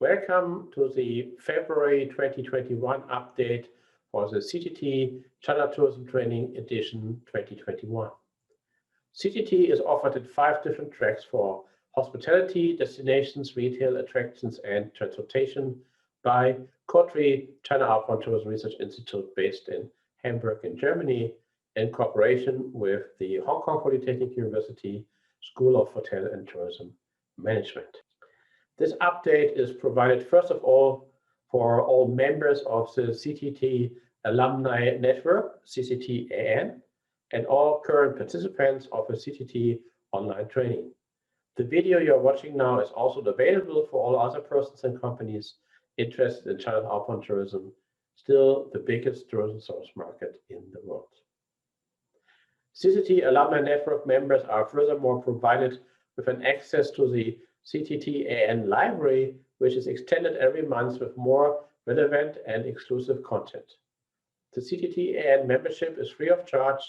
Welcome to the February 2021 update for the CTT China Tourism Training Edition 2021. CTT is offered in 5 different tracks for hospitality, destinations, retail, attractions, and transportation by COTRI, China Outbound Tourism Research Institute, based in Hamburg in Germany, in cooperation with the Hong Kong Polytechnic University School of Hotel and Tourism Management. This update is provided first of all for all members of the CTT Alumni Network, CTTAN, and all current participants of the CTT online training. The video you're watching now is also available for all other persons and companies interested in China's outbound tourism, still the biggest tourism source market in the world. CTT Alumni Network members are furthermore provided with an access to the CTTAN library, which is extended every month with more relevant and exclusive content. The CTTAN membership is free of charge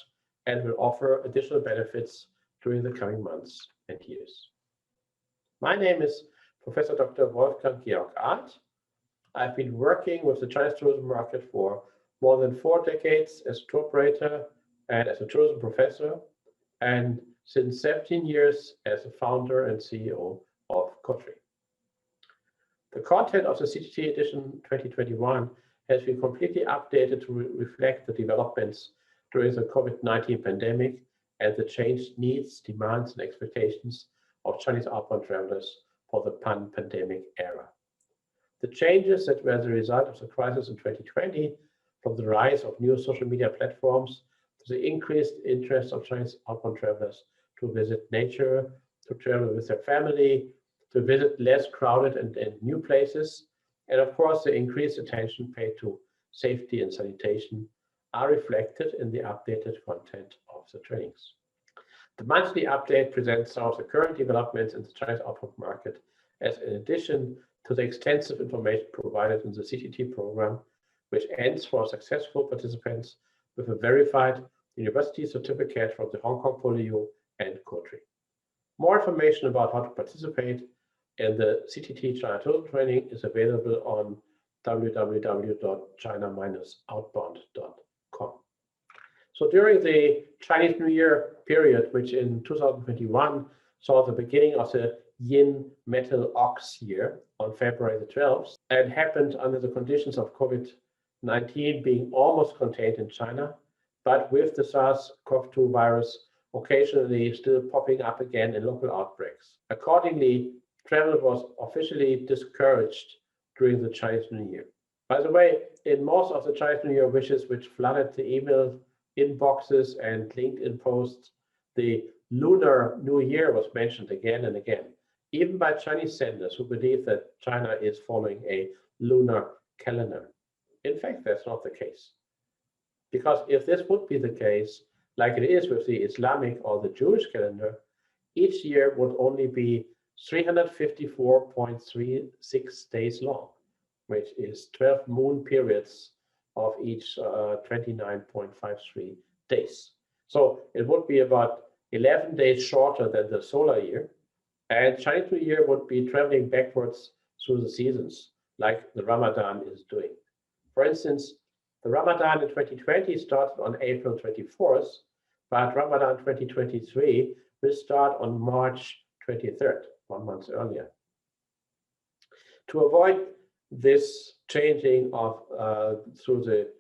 and will offer additional benefits during the coming months and years. My name is Professor Dr. Wolfgang Georg Arndt. I've been working with the Chinese tourism market for more than 4 decades as a tour operator and as a tourism professor, and since 17 years as a founder and CEO of COTRI. The content of the CTT edition 2021 has been completely updated to reflect the developments during the COVID-19 pandemic and the changed needs, demands, and expectations of Chinese outbound travelers for the pandemic era. The changes that were the result of the crisis in 2020, from the rise of new social media platforms to the increased interest of Chinese outbound travelers to visit nature, to travel with their family, to visit less crowded and new places, and of course the increased attention paid to safety and sanitation are reflected in the updated content of the trainings. The monthly update presents some of the current developments in the Chinese outbound market, as in addition to the extensive information provided in the CTT program, which ends for successful participants with a verified university certificate from the Hong Kong PolyU and COTRI. More information about how to participate in the CTT China Tourism Training is available on www.china-outbound.com. So during the Chinese New Year period, which in 2021 saw the beginning of the Yin Metal Ox year on February the 12th, and happened under the conditions of COVID-19 being almost contained in China, but with the SARS-CoV-2 virus occasionally still popping up again in local outbreaks. Accordingly, travel was officially discouraged during the Chinese New Year. By the way, in most of the Chinese New Year wishes which flooded the email inboxes and LinkedIn posts, the Lunar New Year was mentioned again and again, even by Chinese senders who believe that China is following a lunar calendar. In fact, that's not the case. Because if this would be the case, like it is with the Islamic or the Jewish calendar, each year would only be 354.36 days long, which is 12 moon periods of each 29.53 days. So it would be about 11 days shorter than the solar year, and Chinese New Year would be traveling backwards through the seasons, like the Ramadan is doing. For instance, the Ramadan in 2020 started on April 24th, but Ramadan 2023 will start on March 23rd, 1 month earlier. To avoid this changing of through the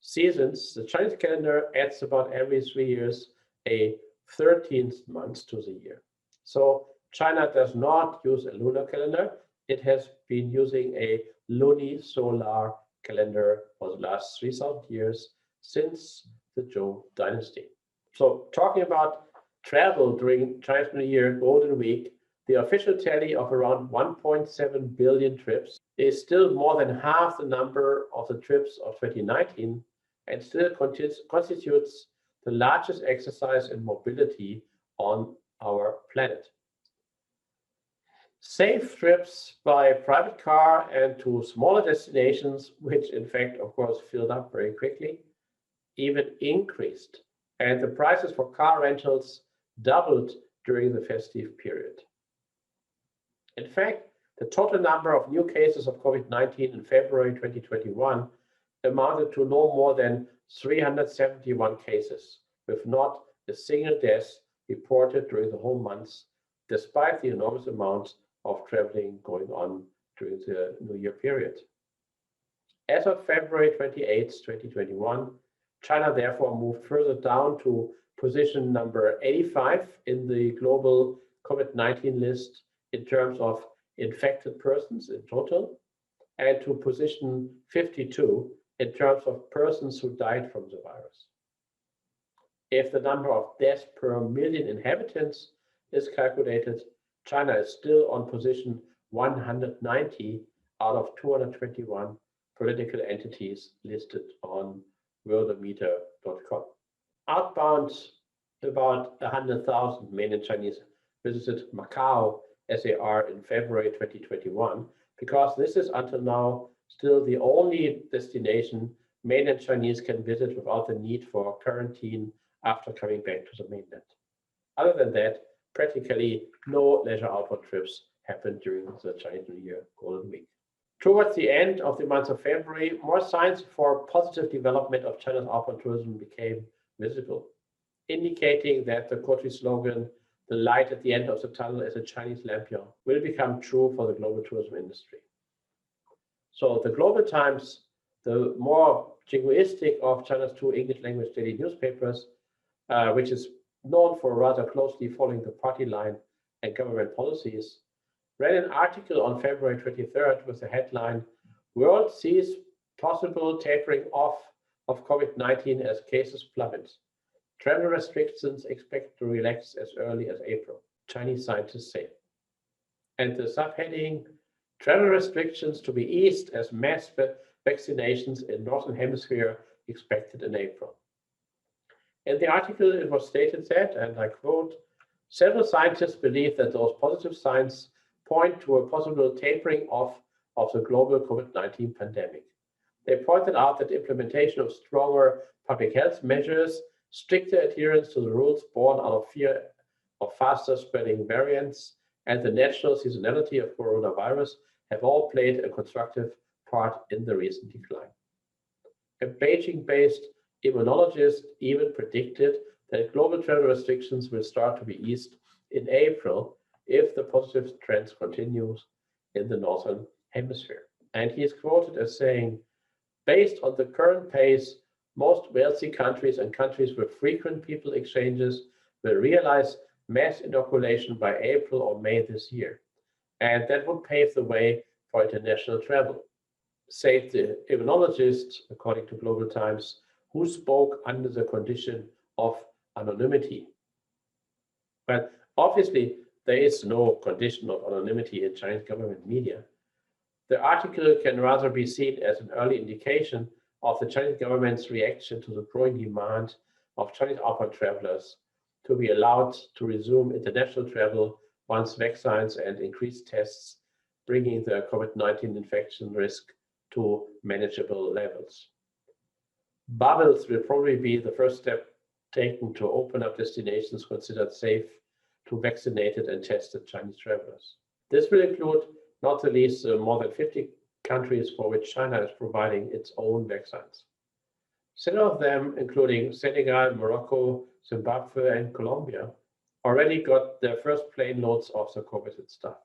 seasons, the Chinese calendar adds about every 3 years a 13th month to the year. So China does not use a lunar calendar. It has been using a lunisolar calendar for the last 3,000 years since the Zhou dynasty. So talking about travel during Chinese New Year Golden Week, the official tally of around 1.7 billion trips is still more than half the number of the trips of 2019 and still constitutes the largest exercise in mobility on our planet. Safe trips by private car and to smaller destinations, which in fact, of course, filled up very quickly, even increased, and the prices for car rentals doubled during the festive period. In fact, The total number of new cases of COVID-19 in February 2021 amounted to no more than 371 cases, with not a single death reported during the whole months, despite the enormous amount of traveling going on during the New Year period. As of February 28, 2021, China therefore moved further down to position number 85 in the global COVID-19 list in terms of infected persons in total, and to position 52 in terms of persons who died from the virus. If the number of deaths per million inhabitants is calculated, China is still on position 190 out of 221 political entities listed on worldometer.com. Outbound, about 100,000 mainland Chinese visited Macau as they are in February 2021, because this is until now still the only destination mainland Chinese can visit without the need for quarantine after coming back to the mainland. Other than that, practically no leisure outbound trips happened during the Chinese New Year Golden Week. Towards the end of the month of February, more signs for positive development of China's outbound tourism became visible, indicating that the COTRI slogan, "The light at the end of the tunnel is a Chinese lampion," will become true for the global tourism industry. So the Global Times, the more jingoistic of China's two English language daily newspapers, which is known for rather closely following the party line and government policies, ran an article on February 23rd with the headline, "World Sees Possible Tapering Off of COVID-19 as Cases Plummet. Travel restrictions expect to relax as early as April, Chinese scientists say." And the subheading, "Travel restrictions to be eased as mass vaccinations in Northern Hemisphere expected in April." In the article, it was stated that, and I quote, "Several scientists believe that those positive signs point to a possible tapering off of the global COVID-19 pandemic. They pointed out that implementation of stronger public health measures, stricter adherence to the rules born out of fear of faster spreading variants, and the natural seasonality of coronavirus have all played a constructive part in the recent decline." A Beijing-based immunologist even predicted that global travel restrictions will start to be eased in April if the positive trends continues in the Northern Hemisphere. And he is quoted as saying, "Based on the current pace, most wealthy countries and countries with frequent people exchanges will realize mass inoculation by April or May this year. And that would pave the way for international travel," said the immunologist, according to Global Times, who spoke under the condition of anonymity. But obviously, there is no condition of anonymity in Chinese government media. The article can rather be seen as an early indication of the Chinese government's reaction to the growing demand of Chinese outbound travelers to be allowed to resume international travel once vaccines and increased tests bringing the COVID-19 infection risk to manageable levels. Bubbles will probably be the first step taken to open up destinations considered safe to vaccinated and tested Chinese travelers. This will include not the least the more than 50 countries for which China is providing its own vaccines. Several of them, including Senegal, Morocco, Zimbabwe, and Colombia, already got their first plane loads of the coveted stuff.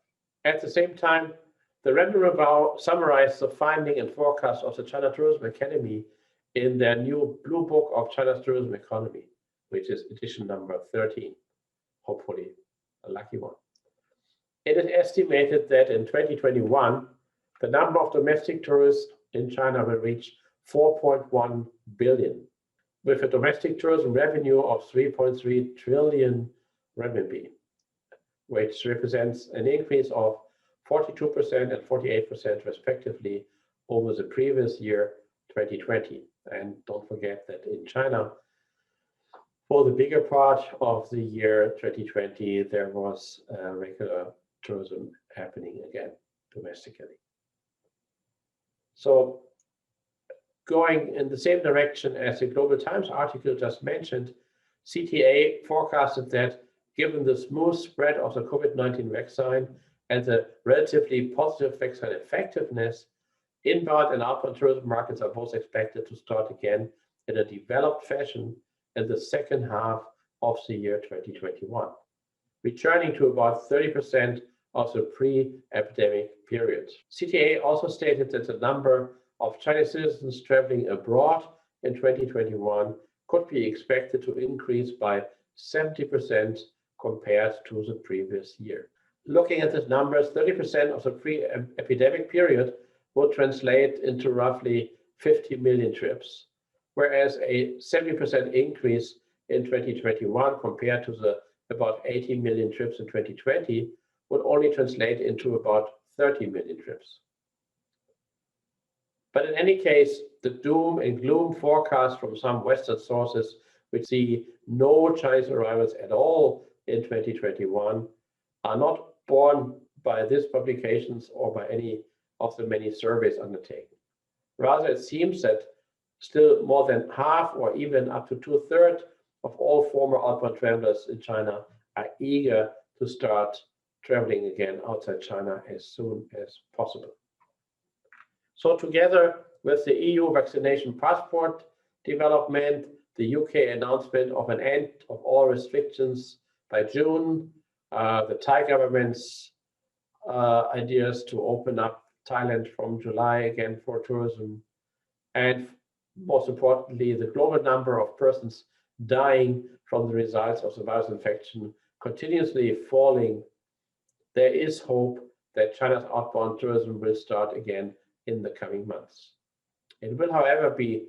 At the same time, the Randall Review summarized the finding and forecast of the China Tourism Academy in their new Blue Book of China's Tourism Economy, which is edition number 13, hopefully a lucky one. It is estimated that in 2021, the number of domestic tourists in China will reach 4.1 billion, with a domestic tourism revenue of 3.3 trillion renminbi, which represents an increase of 42% and 48% respectively over the previous year, 2020. And don't forget that in China, for the bigger part of the year 2020, there was regular tourism happening again domestically. So going in the same direction as the Global Times article just mentioned, CTA forecasted that given the smooth spread of the COVID-19 vaccine and the relatively positive vaccine effectiveness, inbound and outbound tourism markets are both expected to start again in a developed fashion in the second half of the year 2021, returning to about 30% of the pre-epidemic period. CTA also stated that the number of Chinese citizens traveling abroad in 2021 could be expected to increase by 70% compared to the previous year. Looking at the numbers, 30% of the pre-epidemic period would translate into roughly 50 million trips, whereas a 70% increase in 2021 compared to the about 80 million trips in 2020 would only translate into about 30 million trips. But in any case, the doom and gloom forecast from some Western sources, which see no Chinese arrivals at all in 2021, are not borne by these publications or by any of the many surveys undertaken. Rather, it seems that still more than half or even up to 2/3 of all former outbound travelers in China are eager to start traveling again outside China as soon as possible. So together with the EU vaccination passport development, the UK announcement of an end of all restrictions by June, the Thai government's ideas to open up Thailand from July again for tourism, and most importantly, the global number of persons dying from the results of the virus infection continuously falling, there is hope that China's outbound tourism will start again in the coming months. It will, however, be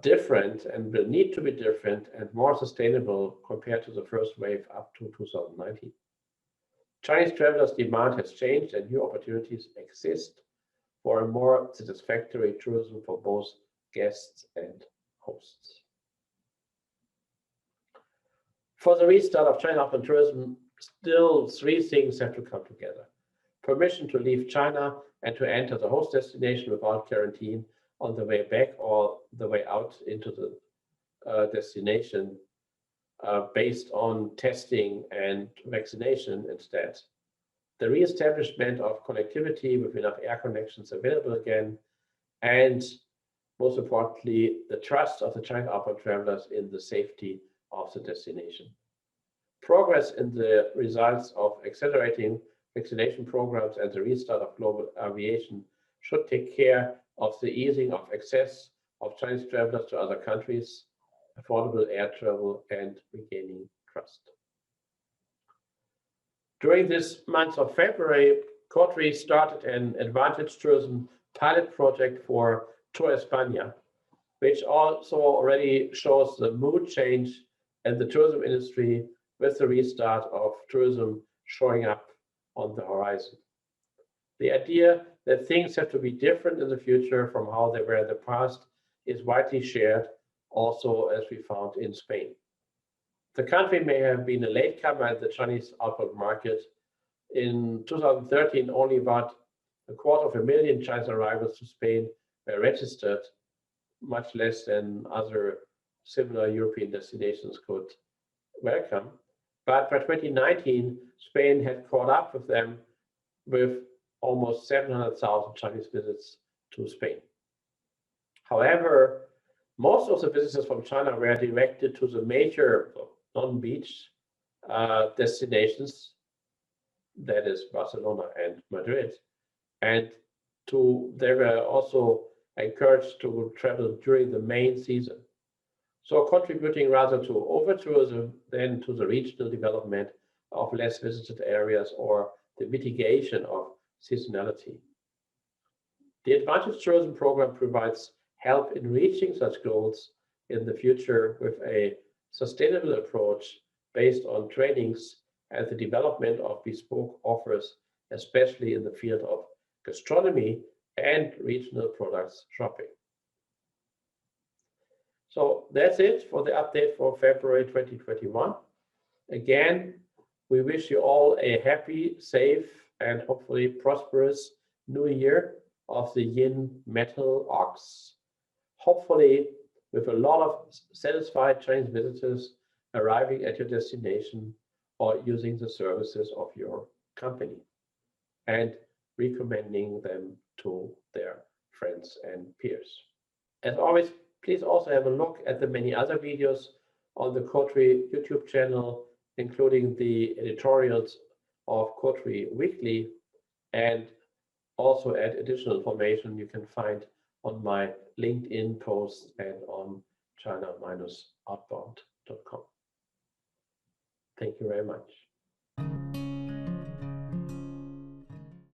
different and will need to be different and more sustainable compared to the first wave up to 2019. Chinese travelers' demand has changed and new opportunities exist for a more satisfactory tourism for both guests and hosts. For the restart of China outbound tourism, still three things have to come together: permission to leave China and to enter the host destination without quarantine on the way back or the way out into the destination based on testing and vaccination instead. The re-establishment of connectivity with enough air connections available again, and most importantly, the trust of the Chinese outbound travelers in the safety of the destination. Progress in the results of accelerating vaccination programs and the restart of global aviation should take care of the easing of access of Chinese travelers to other countries, affordable air travel, and regaining trust. During this month of February, COTRI started an advantage tourism pilot project for Tour España, which also already shows the mood change in the tourism industry with the restart of tourism showing up on the horizon. The idea that things have to be different in the future from how they were in the past is widely shared, also as we found in Spain. The country may have been a latecomer at the Chinese outbound market. In 2013, only about 250,000 Chinese arrivals to Spain were registered, much less than other similar European destinations could welcome. But by 2019, Spain had caught up with them with almost 700,000 Chinese visits to Spain. However, most of the visitors from China were directed to the major non-beach destinations, that is Barcelona and Madrid, and they were also encouraged to travel during the main season. So contributing rather to over-tourism than to the regional development of less visited areas or the mitigation of seasonality. The Advantage Tourism Program provides help in reaching such goals in the future with a sustainable approach based on trainings and the development of bespoke offers, especially in the field of gastronomy and regional products shopping. So that's it for the update for February 2021. Again, we wish you all a happy, safe, and hopefully prosperous new year of the Yin Metal Ox. Hopefully with a lot of satisfied Chinese visitors arriving at your destination or using the services of your company and recommending them to their friends and peers. As always, please also have a look at the many other videos on the COTRI YouTube channel, including the editorials of COTRI Weekly, and also add additional information you can find on my LinkedIn posts and on China-outbound.com. Thank you very much.